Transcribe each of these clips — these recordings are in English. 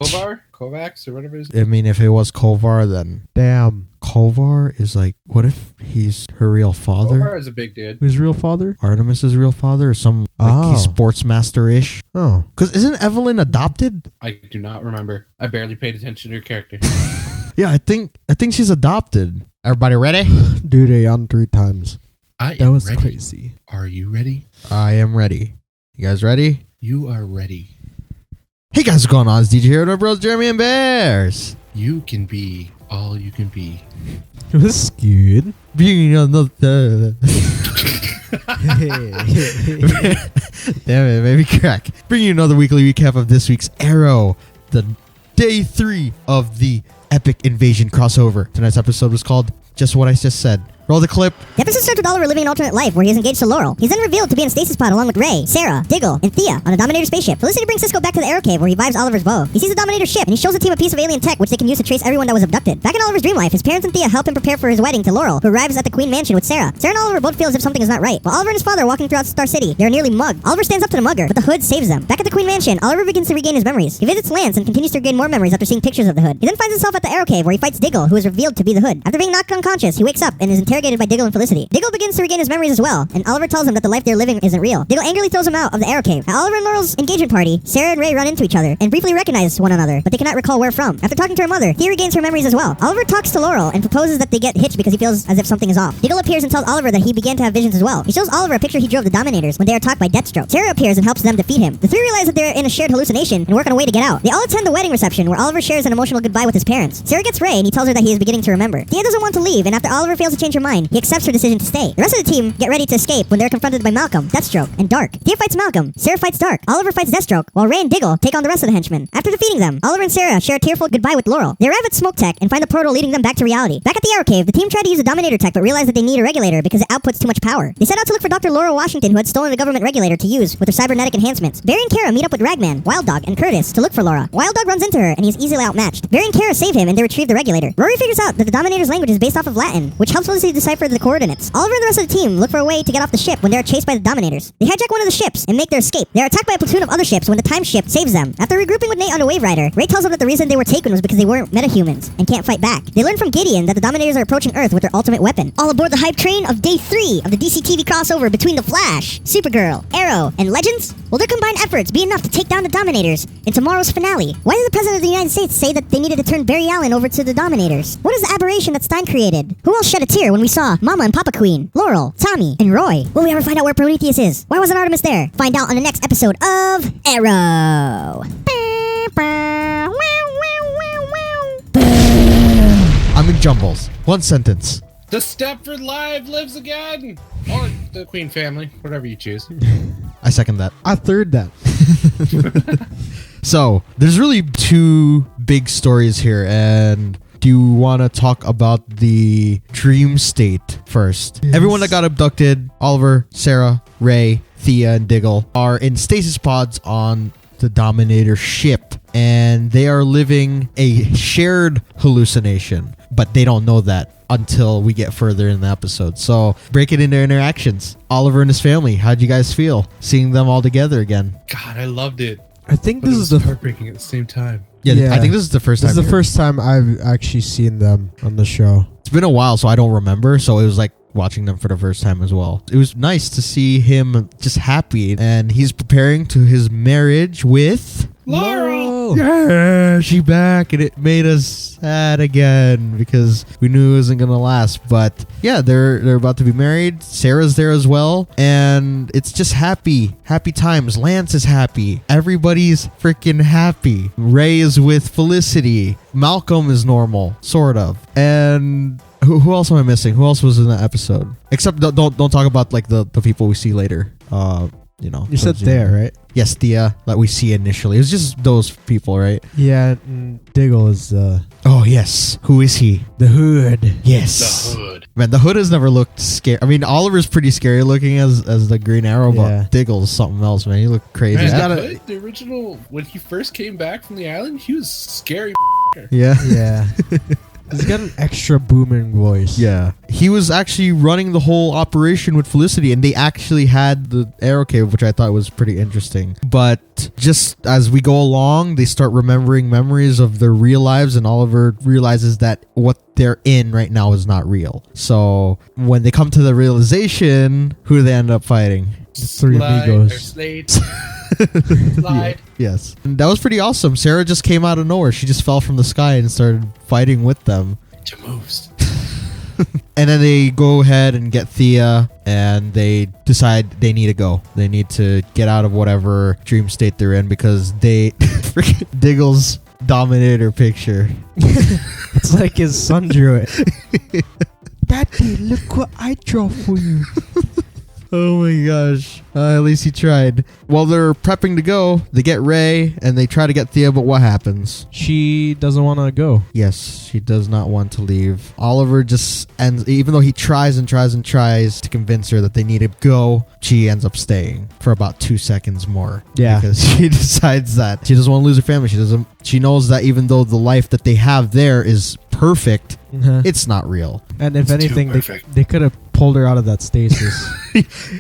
Kovacs or whatever his I mean, if it was Kovar, then damn. Kovar is like, what if he's her real father? Kovar is a big dude. His real father? Artemis's real father, or some he's sports master-ish. Oh, because isn't Evelyn adopted? I do not remember. I barely paid attention to her character. Yeah, I think she's adopted. Everybody ready? dude, I yawned 3 times. That was ready. crazy. Are you ready? I am ready. You guys ready? You are ready. Hey guys, what's going on? It's DJ here with our bros, Jeremy and Bears. You can be all you can be. It was good. Being on the damn it, made me crack. Bringing you another weekly recap of this week's Arrow, the day 3 of the epic invasion crossover. Tonight's episode was called Just What I Just Said. Roll the clip. The episode starts with Oliver living an alternate life where he is engaged to Laurel. He's then revealed to be in a stasis pod along with Ray, Sara, Diggle, and Thea on a Dominator spaceship. Felicity brings Cisco back to the Arrow Cave where he vibes Oliver's bow. He sees the Dominator ship and he shows the team a piece of alien tech which they can use to trace everyone that was abducted. Back in Oliver's dream life, his parents and Thea help him prepare for his wedding to Laurel, who arrives at the Queen Mansion with Sara. Sara and Oliver both feel as if something is not right. While Oliver and his father are walking throughout Star City, they are nearly mugged. Oliver stands up to the mugger, but the Hood saves them. Back at the Queen Mansion, Oliver begins to regain his memories. He visits Lance and continues to regain more memories after seeing pictures of the Hood. He then finds himself at the Arrow Cave where he fights Diggle, who is revealed to be the Hood. After being knocked unconscious, he wakes up and is interrogated by Diggle and Felicity. Diggle begins to regain his memories as well, and Oliver tells him that the life they're living isn't real. Diggle angrily throws him out of the Arrow Cave. At Oliver and Laurel's engagement party, Sara and Ray run into each other and briefly recognize one another, but they cannot recall where from. After talking to her mother, Thea regains her memories as well. Oliver talks to Laurel and proposes that they get hitched because he feels as if something is off. Diggle appears and tells Oliver that he began to have visions as well. He shows Oliver a picture he drew of the Dominators when they are attacked by Deathstroke. Sara appears and helps them defeat him. The three realize that they're in a shared hallucination and work on a way to get out. They all attend the wedding reception where Oliver shares an emotional goodbye with his parents. Sara gets Ray and he tells her that he is beginning to remember. Thea doesn't want to leave, and after Oliver fails to change her mind, he accepts her decision to stay. The rest of the team get ready to escape when they're confronted by Malcolm, Deathstroke, and Dark. Thea fights Malcolm, Sara fights Dark, Oliver fights Deathstroke, while Ray and Diggle take on the rest of the henchmen. After defeating them, Oliver and Sara share a tearful goodbye with Laurel. They arrive at Smoke Tech and find the portal leading them back to reality. Back at the Arrow Cave, the team tried to use the Dominator tech but realized that they need a regulator because it outputs too much power. They set out to look for Dr. Laurel Washington, who had stolen the government regulator to use with her cybernetic enhancements. Barry and Kara meet up with Ragman, Wild Dog, and Curtis to look for Laura. Wild Dog runs into her and he is easily outmatched. Barry and Kara save him and they retrieve the regulator. Rory figures out that the Dominator's language is based off of Latin, which helps Felicity decipher the coordinates. Oliver and the rest of the team look for a way to get off the ship when they are chased by the Dominators. They hijack one of the ships and make their escape. They are attacked by a platoon of other ships when the time ship saves them. After regrouping with Nate on a Wave Rider, Ray tells them that the reason they were taken was because they weren't metahumans and can't fight back. They learn from Gideon that the Dominators are approaching Earth with their ultimate weapon. All aboard the hype train of day 3 of the DCTV crossover between The Flash, Supergirl, Arrow, and Legends? Will their combined efforts be enough to take down the Dominators in tomorrow's finale? Why did the President of the United States say that they needed to turn Barry Allen over to the Dominators? What is the aberration that Stein created? Who else shed a tear when we saw Mama and Papa Queen, Laurel, Tommy, and Roy? Will we ever find out where Prometheus is? Why wasn't Artemis there? Find out on the next episode of Arrow. I'm in jumbles. One sentence. The Stepford Live lives again! Or the Queen family, whatever you choose. I second that. I third that. So, there's really 2 big stories here, and do you want to talk about the dream state first? Yes. Everyone that got abducted, Oliver, Sara, Ray, Thea, and Diggle, are in stasis pods on the Dominator ship, and they are living a shared hallucination, but they don't know that until we get further in the episode. So break it into interactions. Oliver and his family, how'd you guys feel seeing them all together again? God, I loved it. I think But this it is was the heartbreaking at the same time. Yeah, I think this is the first time. This is the first time I've actually seen them on the show. It's been a while, so I don't remember. So it was like watching them for the first time as well. It was nice to see him just happy, and he's preparing to his marriage with Laurel! Yeah, she back, and it made us sad again because we knew it wasn't gonna last. But yeah, they're about to be married. Sarah's there as well, and it's just happy times. Lance is happy. Everybody's freaking happy. Ray is with Felicity. Malcolm is normal, sort of, and. Who else am I missing? Who else was in that episode? Except don't talk about like the people we see later. You said Thea, right? Yes, Thea, that we see initially. It was just those people, right? Yeah, Diggle is Oh yes. Who is he? the Hood. Yes. The Hood. Man, the Hood has never looked scary. I mean, Oliver's pretty scary looking as the Green Arrow, Yeah. but Diggle's something else, man. He looked crazy. Man, Yeah. the Hood, the original, when he first came back from the island, he was scary. Yeah. Yeah. He's got an extra booming voice. Yeah. He was actually running the whole operation with Felicity, and they actually had the arrow cave, which I thought was pretty interesting. But just as we go along, they start remembering memories of their real lives, and Oliver realizes that what they're in right now is not real. So when they come to the realization, who do they end up fighting? Three amigos. Slide. Slide. Yes. And that was pretty awesome. Sara just came out of nowhere. She just fell from the sky and started fighting with them. To moves. And then they go ahead and get Thea, and they decide they need to go. They need to get out of whatever dream state they're in because they freaking Diggle's Dominator picture. It's like his son drew it. Daddy, look what I draw for you. Oh my gosh. At least he tried. While they're prepping to go, they get Ray and they try to get Thea, but what happens? She doesn't want to go. Yes, she does not want to leave. Oliver just ends, even though he tries and tries and tries to convince her that they need to go, she ends up staying for about 2 seconds more. Yeah. Because she decides that she doesn't want to lose her family. She knows that even though the life that they have there is perfect, it's not real. And if It's anything, too perfect. they could have pulled her out of that stasis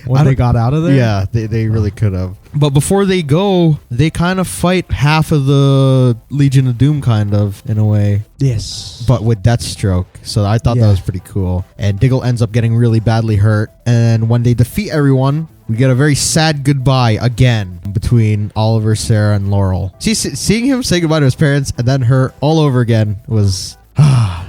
when they got out of there. Yeah, they really could have. But before they go, they kind of fight half of the Legion of Doom, kind of, in a way. Yes. But with Deathstroke. So I thought that Yeah. was pretty cool. And Diggle ends up getting really badly hurt. And when they defeat everyone, we get a very sad goodbye again between Oliver, Sara, and Laurel. Seeing him say goodbye to his parents and then her all over again was...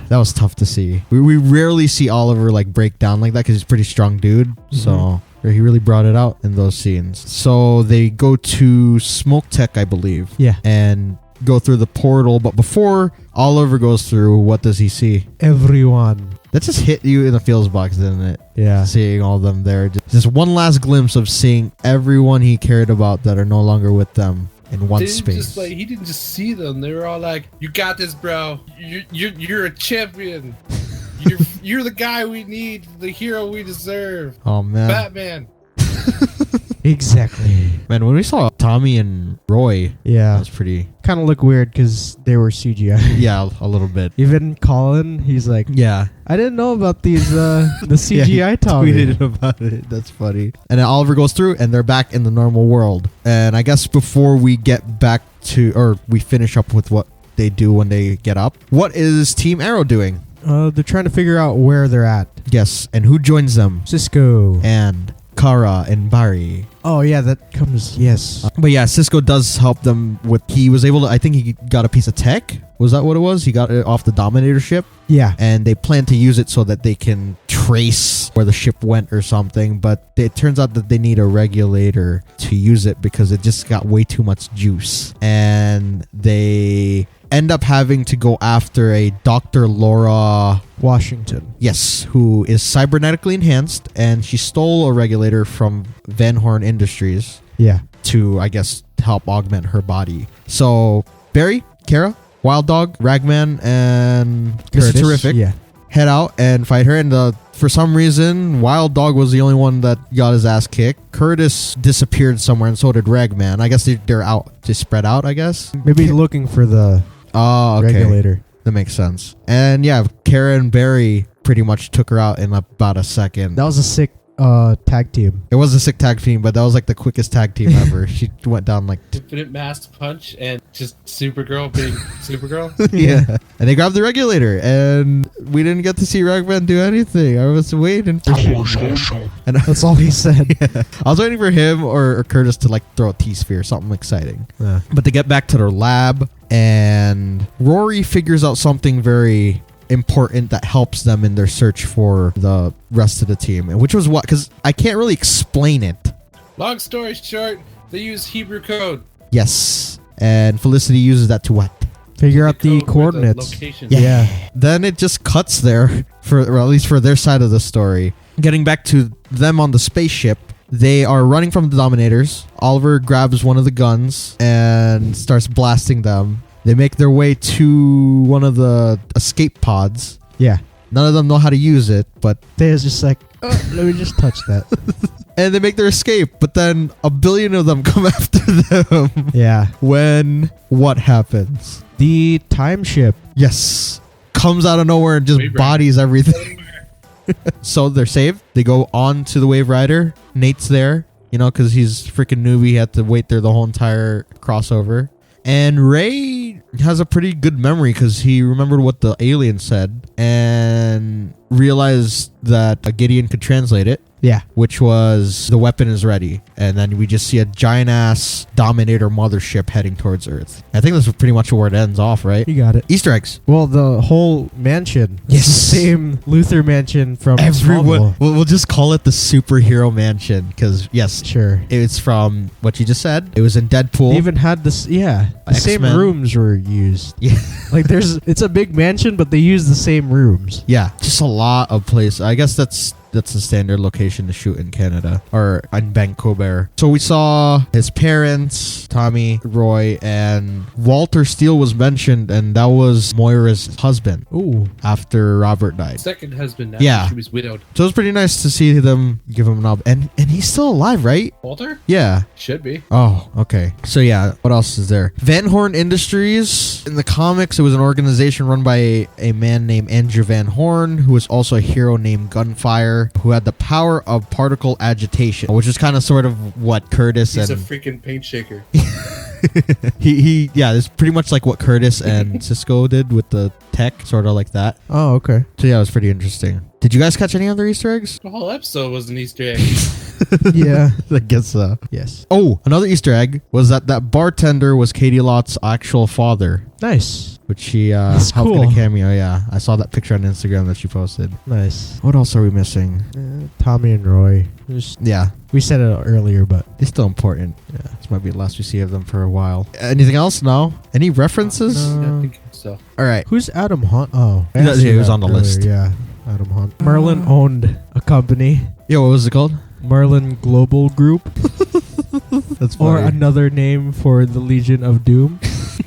that was tough to see. We rarely see Oliver like break down like that because he's a pretty strong dude. So he really brought it out in those scenes. So they go to Smoke Tech, I believe. Yeah. And go through the portal. But before Oliver goes through, what does he see? Everyone. That just hit you in the feels box, didn't it? Yeah. Seeing all of them there. Just one last glimpse of seeing everyone he cared about that are no longer with them. In one space. He didn't just see them. They were all like, "You got this, bro. You're a champion. You're the guy we need, the hero we deserve. Oh man, Batman." Exactly. Man, when we saw Tommy and Roy, that Yeah. was pretty. Kind of look weird because they were CGI. Yeah, a little bit. Even Colin, he's like, Yeah, I didn't know about these, the CGI Tommy. tweeted about it. That's funny. And then Oliver goes through, and they're back in the normal world. And I guess before we get back to, or we finish up with what they do when they get up, what is Team Arrow doing? They're trying to figure out where they're at. Yes, and who joins them? Cisco. And Kara and Barry. Oh, yeah, that comes, yes. But yeah, Cisco does help them with, he was able to, I think he got a piece of tech. Was that what it was? He got it off the Dominator ship. Yeah. And they plan to use it so that they can trace where the ship went or something. But it turns out that they need a regulator to use it because it just got way too much juice. And they end up having to go after a Dr. Laura Washington. Yes, who is cybernetically enhanced, and she stole a regulator from Van Horn Industries Yeah. to, I guess, help augment her body. So Barry, Kara, Wild Dog, Ragman, and Mr. Curtis, Terrific yeah. head out and fight her. And for some reason, Wild Dog was the only one that got his ass kicked. Curtis disappeared somewhere, and so did Ragman. I guess they're out, just spread out, I guess. Maybe looking for the Oh, okay. regulator. That makes sense. And yeah, Kara and Barry pretty much took her out in about a second. That was a sick tag team. It was a sick tag team, but that was like the quickest tag team ever. She went down like... Infinite mass punch and just Supergirl being Supergirl. yeah. And they grabbed the regulator, and we didn't get to see Ragman do anything. I was waiting for him. And That's all he said. yeah. I was waiting for him or Curtis to like throw a T-sphere, something exciting. Yeah. But they get back to their lab, and Rory figures out something very important that helps them in their search for the rest of the team. And which was what? Because I can't really explain it. Long story short, they use Hebrew code. Yes. And Felicity uses that to what? Figure out Code the with coordinates. location. Yeah. Then it just cuts there, or at least for their side of the story. Getting back to them on the spaceship, they are running from the Dominators. Oliver grabs one of the guns and starts blasting them. They make their way to one of the escape pods. Yeah. None of them know how to use it, but... Thea's just like, let me just touch that. And they make their escape, but then a billion of them come after them. Yeah. When what happens? The time ship. Yes. comes out of nowhere and just Wave Rider. bodies everything. So they're saved. They go on to the Wave Rider. Nate's there, you know, because he's freaking newbie. He had to wait there the whole entire crossover. And Ray has a pretty good memory because he remembered what the alien said and realized that Gideon could translate it. Yeah. Which was the weapon is ready. And then we just see a giant ass Dominator mothership heading towards Earth. I think that's pretty much where it ends off, right? You got it. Easter eggs. Well, the whole mansion. Yes. It's the same Luther mansion from Everyone. Smallville. We'll just call it the superhero mansion because, yes, Sure. it's from what you just said. It was in Deadpool. They even had this, yeah. The same X-Men. rooms were used. Yeah. Like it's a big mansion, but they use the same rooms. Yeah. Just a lot of places. I guess that's the standard location to shoot in Canada or in Vancouver. So we saw his parents, Tommy, Roy, and Walter Steele was mentioned, and that was Moira's husband Ooh. after Robert died. Second husband. Yeah. She was widowed. So it was pretty nice to see them give him an up. And he's still alive, right? Walter? Yeah. Should be. Oh, okay. So yeah, what else is there? Van Horn Industries. In the comics, it was an organization run by a man named Andrew Van Horn, who was also a hero named Gunfire, who had the power of particle agitation, which is kind of sort of what Curtis He's and a freaking paint shaker. yeah, it's pretty much like what Curtis and Cisco did with the tech, sort of like that. Oh, okay. So yeah, it was pretty interesting. Did you guys catch any other Easter eggs? The whole episode was an Easter egg. Yeah. I guess so. Yes. Oh, another Easter egg was that bartender was Katie Lott's actual father, Nice. which she That's helped in cool. a cameo. Yeah, I saw that picture on Instagram that she posted. Nice. What else are we missing? Tommy and Roy. Yeah, We said it earlier, but it's still important. yeah. This might be the last we see of them for a while. Anything else? No? Any references? No. I think so. All right. Who's Adam Hunt? Oh. I Yeah, asked you he was that on the earlier, list. Yeah. Adam Hunt. Merlin owned a company. Yeah, what was it called? Merlin Global Group. That's Or funny. another name for the Legion of Doom.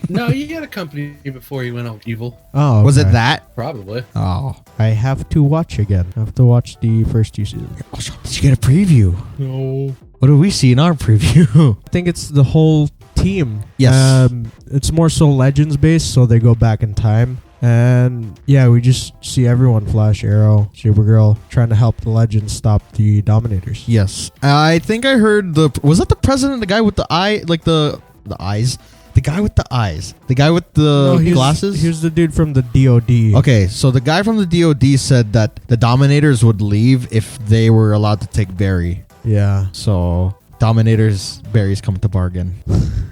No, he had a company before he went out evil. Oh. Was it okay. that? Probably. Oh. I have to watch again. I have to watch the first two seasons. Did you get a preview? No. What do we see in our preview? I think it's the whole team. Yes. It's more so Legends based, so they go back in time. And yeah, we just see everyone, Flash, Arrow, Supergirl, trying to help the Legends stop the Dominators. Yes. I think I heard was that the president, the guy with the eye, like the eyes? The guy with the eyes. The guy with the glasses? Here's the dude from the DOD. Okay, so the guy from the DOD said that the Dominators would leave if they were allowed to take Barry. Yeah. So, Dominators, Barry's come to bargain.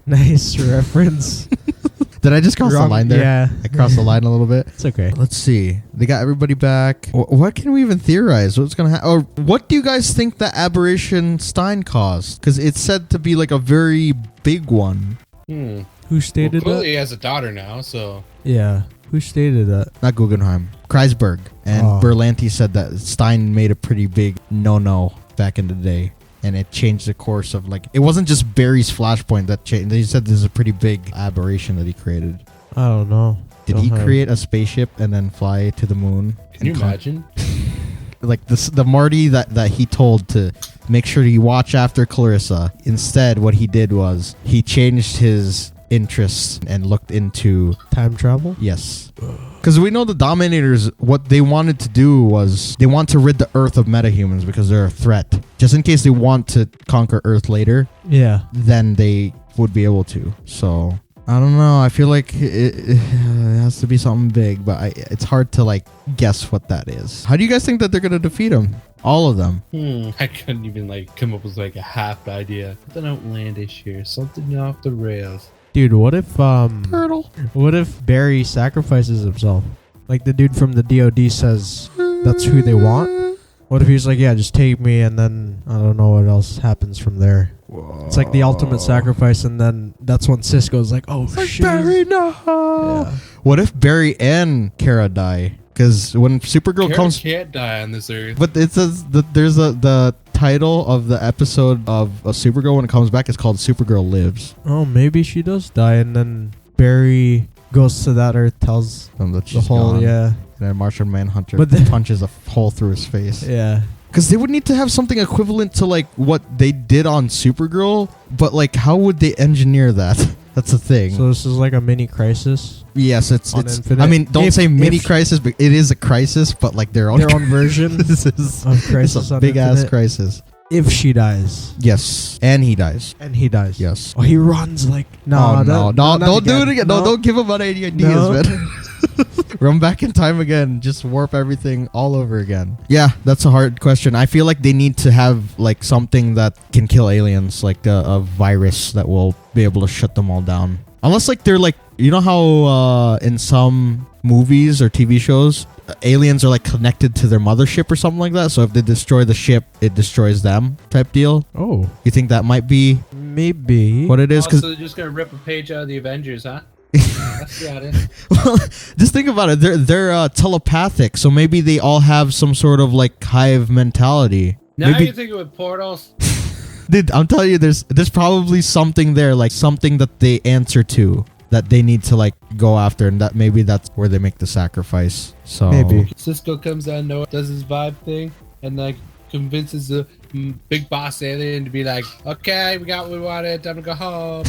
Nice reference. Did I just cross the Wrong- line there? Yeah. I crossed the line a little bit. It's okay. Let's see. They got everybody back. What can we even theorize? What's going to happen? Or what do you guys think the aberration Stein caused? Because it's said to be like a very big one. Hmm. Who stated Well, clearly that? he has a daughter now, so. Yeah. Who stated that? Not Guggenheim. Kreisberg. And Oh. Berlanti said that Stein made a pretty big no-no back in the day. And it changed the course of, like, it wasn't just Barry's flashpoint that changed. He said this is a pretty big aberration that he created. I don't know. Did Don't he have- create a spaceship and then fly to the moon? Can you And imagine? Like the Marty that he told to make sure you watch after Clarissa. Instead, what he did was he changed his interests and looked into, time travel? yes. Because we know the Dominators, what they wanted to do was they want to rid the Earth of metahumans because they're a threat. Just in case they want to conquer Earth later, Yeah. then they would be able to. So, I don't know. I feel like it has to be something big, but it's hard to, like, guess what that is. How do you guys think that they're going to defeat them? All of them. I couldn't even, like, come up with, like, a half idea. Something outlandish here. Something off the rails. Dude, what if Turtle. what if Barry sacrifices himself? Like the dude from the DOD says that's who they want? What if he's like, yeah, just take me, and then I don't know what else happens from there. It's like the ultimate sacrifice, and then that's when Cisco's like, oh shit. Barry, no. Yeah. What if Barry and Kara die? Because when Supergirl Kara comes, can't die on this earth. but it says that there's the title of the episode of Supergirl when it comes back is called Supergirl Lives. Oh, maybe she does die, and then Barry goes to that Earth, tells And that the she's whole, gone. yeah. And then Martian Manhunter But then- punches a hole through his face. Yeah. Because they would need to have something equivalent to like what they did on Supergirl, but like how would they engineer that? That's the thing. So this is like a mini crisis. Yes, it's. Infinite. I mean, don't say mini crisis, but it is a crisis. But like their own version this is of crisis. a big ass crisis. If she dies. Yes, and he dies. And he dies. Yes. Oh, he runs like no, don't do it again. No, don't give him any ideas, man. Run back in time again. Just warp everything all over again. Yeah, that's a hard question. I feel like they need to have like something that can kill aliens, like a virus that will be able to shut them all down. Unless like they're like, you know how in some movies or TV shows, aliens are like connected to their mothership or something like that. So if they destroy the ship, it destroys them type deal. Oh. You think that might be maybe what it is? So they're just going to rip a page out of the Avengers, huh? That's got it. Well, just think about it. They're telepathic, so maybe they all have some sort of like hive mentality. Now maybe, you're thinking with portals. Dude, I'm telling you, there's probably something there, like something that they answer to that they need to like go after, and that maybe that's where they make the sacrifice. So maybe Cisco comes out of nowhere, does his vibe thing, and like convinces the big boss alien to be like, "Okay, we got what we wanted. Time to go home."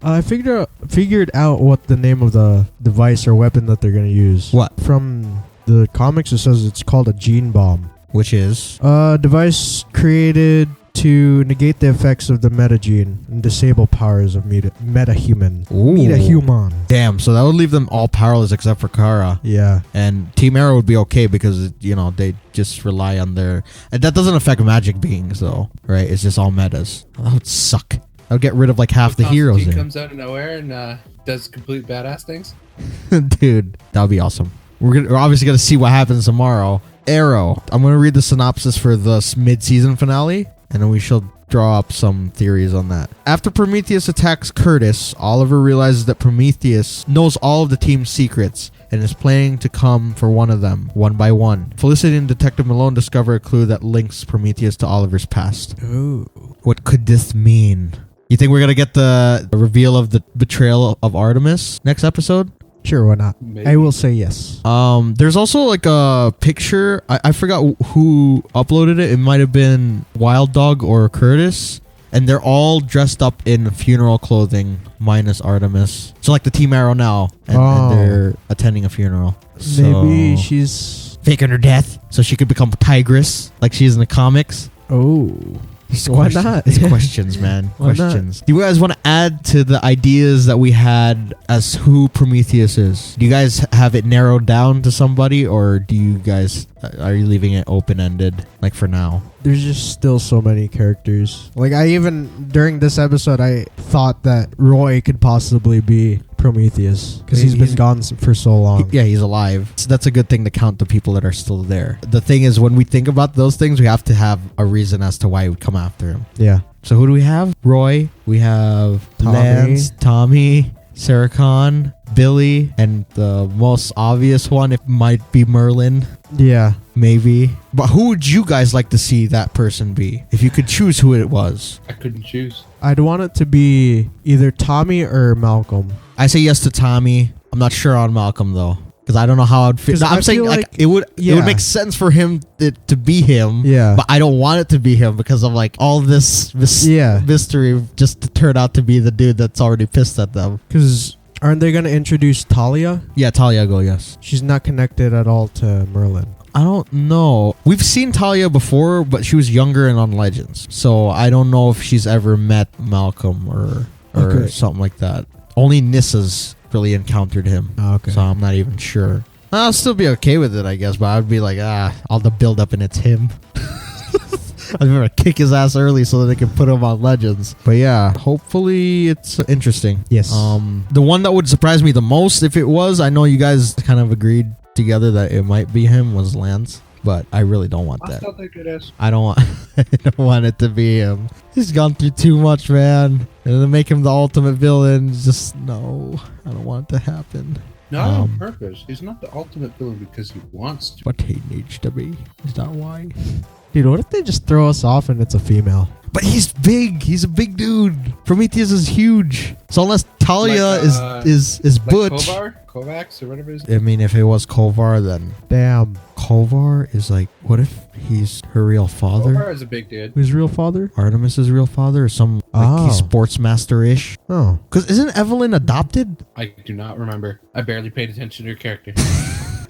I figured out what the name of the device or weapon that they're gonna use. What? From the comics, it says it's called a gene bomb, which is a device created to negate the effects of the metagene and disable powers of metahuman. Metahuman. Damn, so that would leave them all powerless except for Kara. Yeah. And Team Arrow would be okay because, you know, they just rely on their... And that doesn't affect magic beings, though, right? It's just all metas. That would suck. I would get rid of like half the heroes. He comes out of nowhere and does complete badass things. Dude, that would be awesome. We're obviously going to see what happens tomorrow. Arrow. I'm going to read the synopsis for the mid-season finale, and then we shall draw up some theories on that. After Prometheus attacks Curtis, Oliver realizes that Prometheus knows all of the team's secrets and is planning to come for one of them, one by one. Felicity and Detective Malone discover a clue that links Prometheus to Oliver's past. Ooh. What could this mean? You think we're going to get the reveal of the betrayal of Artemis next episode? Sure, why not? Maybe. I will say yes. There's also like a picture. I forgot who uploaded it. It might have been Wild Dog or Curtis. And they're all dressed up in funeral clothing, minus Artemis. So like the Team Arrow now. And they're attending a funeral. So maybe she's faking her death so she could become Tigress like she is in the comics. Oh. Why not? It's questions, man. Why questions. Do you guys want to add to the ideas that we had as who Prometheus is? Do you guys have it narrowed down to somebody, or do you guys are you leaving it open-ended, like for now? There's just still so many characters. Like I even during this episode, I thought that Roy could possibly be Prometheus because he's been gone for so long. He's alive. So that's a good thing to count the people that are still there. The thing is, when we think about those things, we have to have a reason as to why we would come after him. Yeah. So who do we have? Roy. We have Lance, Tommy, Sarah Khan, Billy, and the most obvious one, it might be Merlin. Yeah. Maybe. But who would you guys like to see that person be? If you could choose who it was. I couldn't choose. I'd want it to be either Tommy or Malcolm. I say yes to Tommy. I'm not sure on Malcolm though, because I don't know how I'd fit. No, I'm saying like it would make sense for him to be him. Yeah. But I don't want it to be him because of like all this mystery just to turn out to be the dude that's already pissed at them. Because aren't they going to introduce Talia? Yeah, Talia go, yes. She's not connected at all to Merlin. I don't know. We've seen Talia before, but she was younger and on Legends. So I don't know if she's ever met Malcolm or something like that. Only Nissa's really encountered him. Oh, okay. So I'm not even sure. I'll still be okay with it, I guess, but I'd be like, all the build up and it's him. I'd gonna kick his ass early so that they can put him on Legends. But yeah, hopefully it's interesting. Yes. The one that would surprise me the most if it was, I know you guys kind of agreed together that it might be him, was Lance. But I really don't want that. I still think it is. I don't want it to be him. He's gone through too much, man. And to make him the ultimate villain, just no. I don't want it to happen. Not on purpose. He's not the ultimate villain because he wants to. But he needs to be. Is that why? Dude, what if they just throw us off and it's a female? But he's big. He's a big dude. Prometheus is huge. So unless Talia is like butch. Kovacs or whatever his I mean, if it was Kovar, then Damn. Kovar is like, what if he's her real father? Kovar is a big dude. Who's real father? Artemis's real father, or some like he's sports master-ish. Oh. Because isn't Evelyn adopted? I do not remember. I barely paid attention to her character.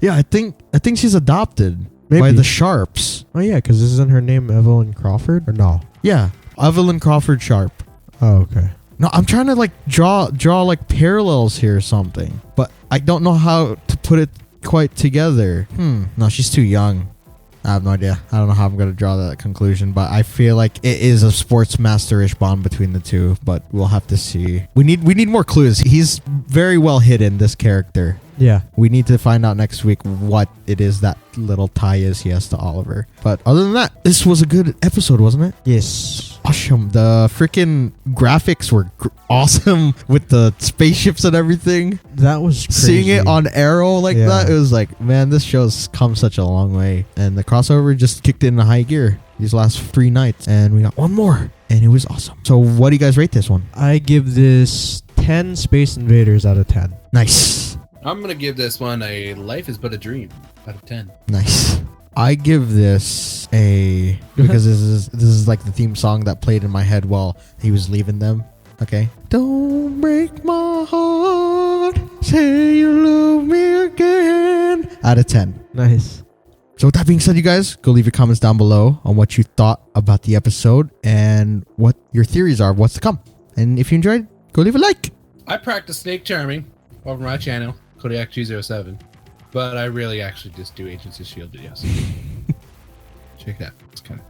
Yeah, I think she's adopted by Maybe. the Sharps. Oh, yeah, because isn't her name Evelyn Crawford? Or no? Yeah, Evelyn Crawford Sharp. Oh, okay. No, I'm trying to like draw like parallels here or something, but I don't know how to put it quite together. No, she's too young. I have no idea. I don't know how I'm gonna draw that conclusion, but I feel like it is a sports master-ish bond between the two. But we'll have to see. We need more clues. He's very well hidden, this character. Yeah. We need to find out next week what it is that little tie is he has to Oliver. But other than that, this was a good episode, wasn't it? Yes. Awesome. The freaking graphics were awesome with the spaceships and everything. That was crazy. Seeing it on Arrow like Yeah. that, it was like, man, this show's come such a long way. And the crossover just kicked in a high gear these last 3 nights. And we got one more. And it was awesome. So what do you guys rate this one? I give this 10 Space Invaders out of 10. Nice. I'm gonna give this one a Life is But a Dream out of 10. Nice. I give this a, because this is like the theme song that played in my head while he was leaving them. Okay. Don't break my heart, say you love me again. Out of 10. Nice. So with that being said, you guys, go leave your comments down below on what you thought about the episode and what your theories are of what's to come. And if you enjoyed, go leave a like. I practice snake charming over my channel, Kodiak G07, but I really actually just do Agents of S.H.I.E.L.D. videos. Check that. It's kind of.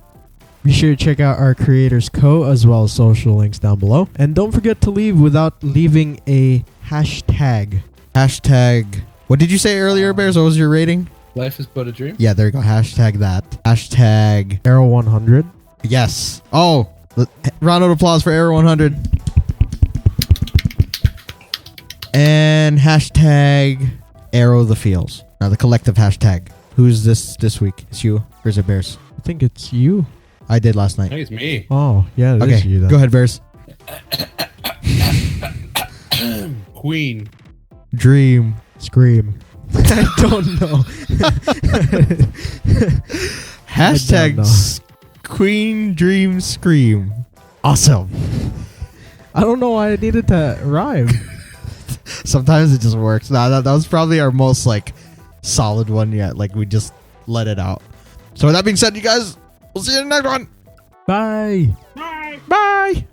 Be sure to check out our creators' co as well as social links down below. And don't forget to leave without leaving a hashtag. Hashtag. What did you say earlier, Bears? What was your rating? Life is But a Dream. Yeah, there you go. Hashtag that. Hashtag. Arrow 100. Yes. Oh, round of applause for Arrow 100. And hashtag Arrow the Feels. Now the collective hashtag. Who's this week? It's you or is it Bears? I think it's you. I did last I night. think it's me. Oh, yeah, it Okay, is you then. go ahead, Bears. Queen. Dream. Scream. I don't know. Hashtag know. Queen Dream Scream. Awesome. I don't know why I needed to rhyme. Sometimes it just works. Nah, that was probably our most like solid one yet. Like we just let it out. So with that being said, you guys, we'll see you in the next one. Bye. Bye.